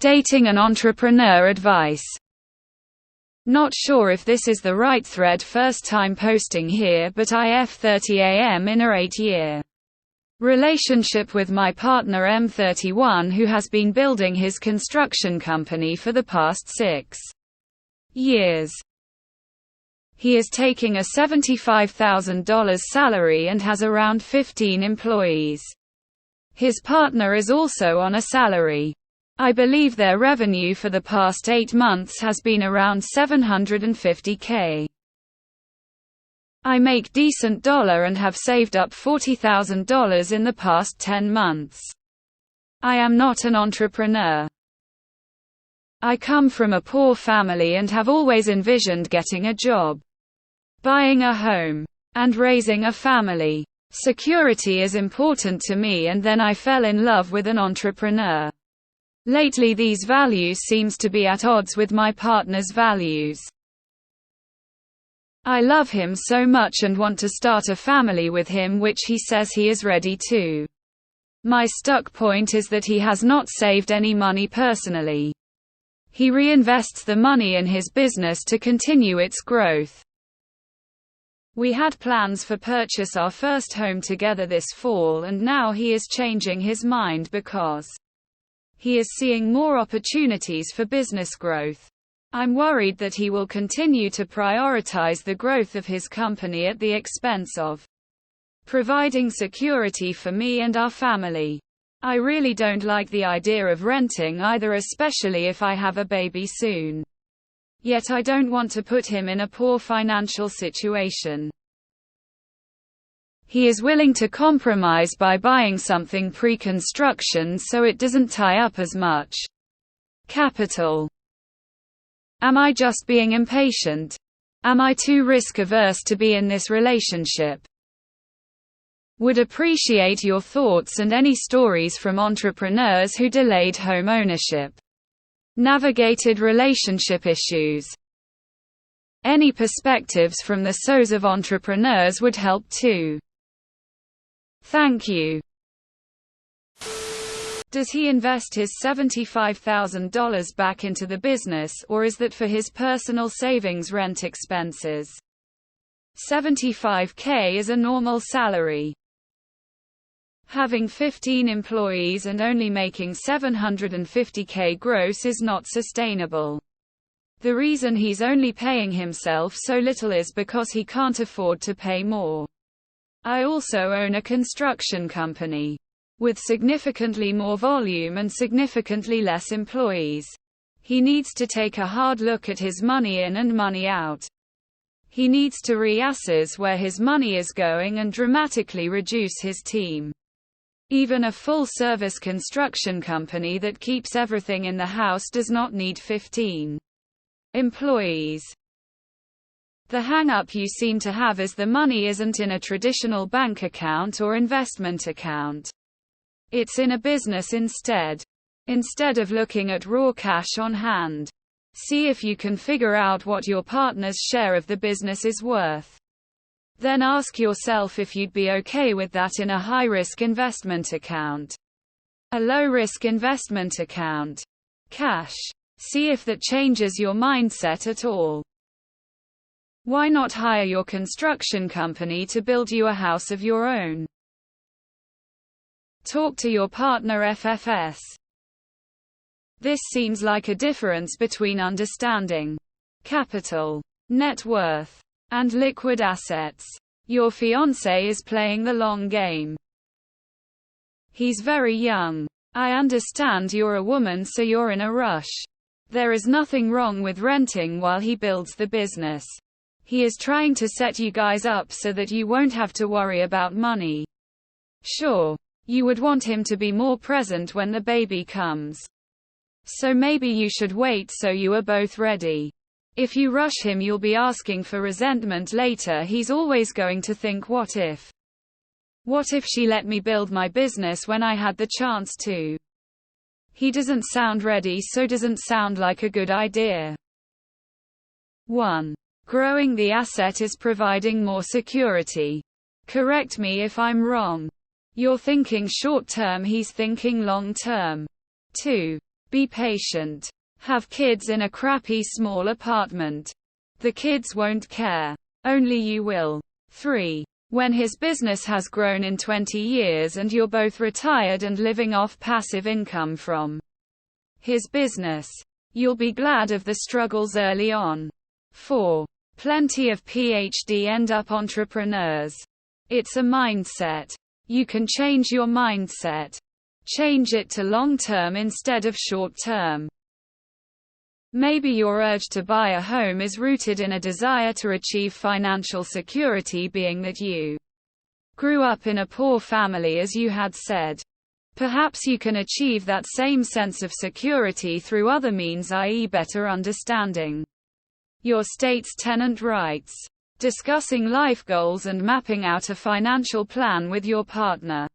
Dating an entrepreneur advice. Not sure if this is the right thread, first time posting here, but I F30 am in a 8-year relationship with my partner M31, who has been building his construction company for the past 6 years. He is taking a $75,000 salary and has around 15 employees. His partner is also on a salary. I believe their revenue for the past 8 months has been around $750K. I make decent dollar and have saved up $40,000 in the past 10 months. I am not an entrepreneur. I come from a poor family and have always envisioned getting a job, buying a home, and raising a family. Security is important to me, and then I fell in love with an entrepreneur. Lately these values seems to be at odds with my partner's values. I love him so much and want to start a family with him, which he says he is ready to. My stuck point is that he has not saved any money personally. He reinvests the money in his business to continue its growth. We had plans for purchase our first home together this fall, and now he is changing his mind because he is seeing more opportunities for business growth. I'm worried that he will continue to prioritize the growth of his company at the expense of providing security for me and our family. I really don't like the idea of renting either, especially if I have a baby soon. Yet I don't want to put him in a poor financial situation. He is willing to compromise by buying something pre-construction so it doesn't tie up as much capital. Am I just being impatient? Am I too risk-averse to be in this relationship? Would appreciate your thoughts and any stories from entrepreneurs who delayed home ownership, navigated relationship issues. Any perspectives from the SOs of entrepreneurs would help too. Thank you. Does he invest his $75,000 back into the business, or is that for his personal savings, rent expenses? $75K is a normal salary. Having 15 employees and only making $750K gross is not sustainable. The reason he's only paying himself so little is because he can't afford to pay more. I also own a construction company with significantly more volume and significantly less employees. He needs to take a hard look at his money in and money out. He needs to reassess where his money is going and dramatically reduce his team. Even a full-service construction company that keeps everything in the house does not need 15 employees. The hang-up you seem to have is the money isn't in a traditional bank account or investment account. It's in a business instead. Instead of looking at raw cash on hand, see if you can figure out what your partner's share of the business is worth. Then ask yourself if you'd be okay with that in a high-risk investment account, a low-risk investment account, cash. See if that changes your mindset at all. Why not hire your construction company to build you a house of your own? Talk to your partner FFS. This seems like a difference between understanding capital, net worth, and liquid assets. Your fiancé is playing the long game. He's very young. I understand you're a woman, so you're in a rush. There is nothing wrong with renting while he builds the business. He is trying to set you guys up so that you won't have to worry about money. Sure, you would want him to be more present when the baby comes. So maybe you should wait so you are both ready. If you rush him, you'll be asking for resentment later. He's always going to think, what if? What if she let me build my business when I had the chance to? He doesn't sound ready, so doesn't sound like a good idea. 1. Growing the asset is providing more security. Correct me if I'm wrong. You're thinking short term, he's thinking long term. 2. Be patient. Have kids in a crappy small apartment. The kids won't care. Only you will. 3. When his business has grown in 20 years and you're both retired and living off passive income from his business. You'll be glad of the struggles early on. 4. Plenty of PhD end up entrepreneurs. It's a mindset. You can change your mindset. Change it to long-term instead of short-term. Maybe your urge to buy a home is rooted in a desire to achieve financial security, being that you grew up in a poor family, as you had said. Perhaps you can achieve that same sense of security through other means, i.e., better understanding your state's tenant rights, discussing life goals and mapping out a financial plan with your partner,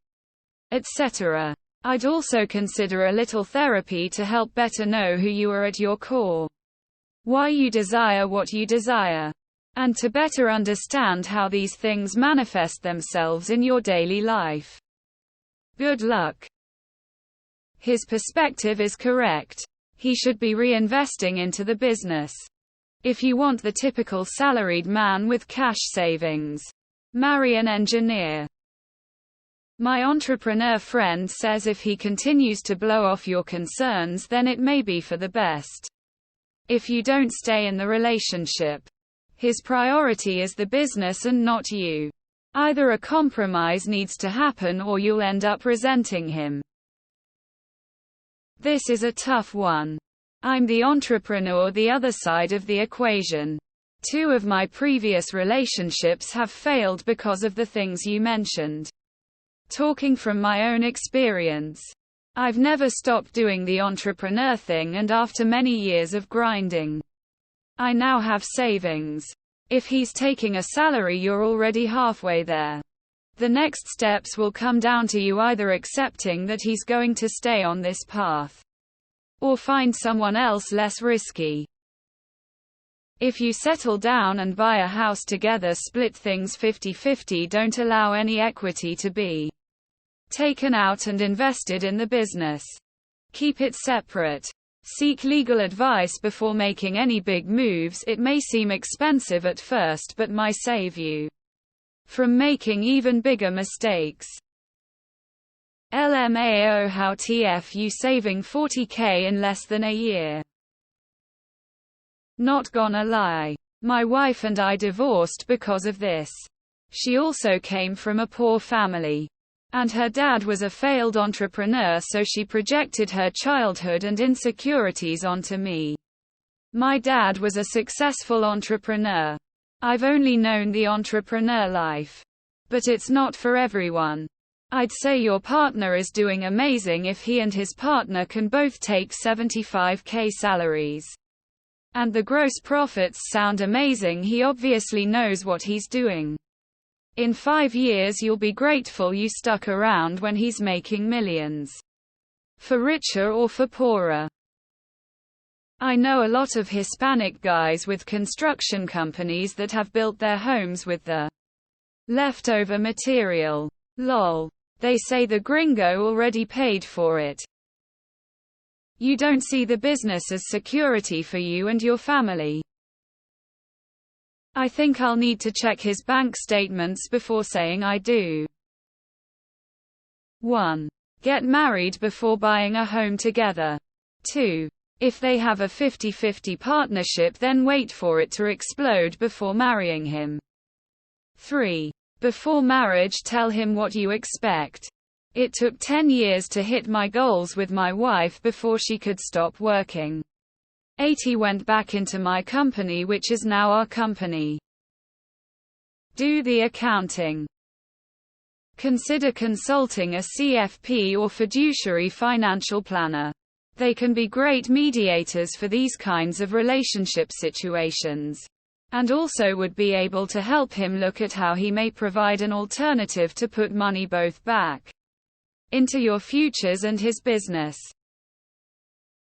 etc. I'd also consider a little therapy to help better know who you are at your core, why you desire what you desire, and to better understand how these things manifest themselves in your daily life. Good luck. His perspective is correct. He should be reinvesting into the business. If you want the typical salaried man with cash savings, marry an engineer. My entrepreneur friend says if he continues to blow off your concerns, then it may be for the best. If you don't stay in the relationship, his priority is the business and not you. Either a compromise needs to happen or you'll end up resenting him. This is a tough one. I'm the entrepreneur, the other side of the equation. 2 of my previous relationships have failed because of the things you mentioned. Talking from my own experience, I've never stopped doing the entrepreneur thing, and after many years of grinding, I now have savings. If he's taking a salary, you're already halfway there. The next steps will come down to you either accepting that he's going to stay on this path, or find someone else less risky. If you settle down and buy a house together, split things 50-50. Don't allow any equity to be taken out and invested in the business. Keep it separate. Seek legal advice before making any big moves. It may seem expensive at first, but might save you from making even bigger mistakes. LMAO, how TF you saving 40k in less than a year? Not gonna lie. My wife and I divorced because of this. She also came from a poor family, and her dad was a failed entrepreneur, so she projected her childhood and insecurities onto me. My dad was a successful entrepreneur. I've only known the entrepreneur life, but it's not for everyone. I'd say your partner is doing amazing if he and his partner can both take 75k salaries. And the gross profits sound amazing. He obviously knows what he's doing. In 5 years you'll be grateful you stuck around when he's making millions. For richer or for poorer. I know a lot of Hispanic guys with construction companies that have built their homes with the leftover material. Lol. They say the gringo already paid for it. You don't see the business as security for you and your family. I think I'll need to check his bank statements before saying I do. 1. Get married before buying a home together. 2. If they have a 50-50 partnership, then wait for it to explode before marrying him. 3. Before marriage, tell him what you expect. It took 10 years to hit my goals with my wife before she could stop working. 80 went back into my company, which is now our company. Do the accounting. Consider consulting a CFP or fiduciary financial planner. They can be great mediators for these kinds of relationship situations, and also would be able to help him look at how he may provide an alternative to put money both back into your futures and his business.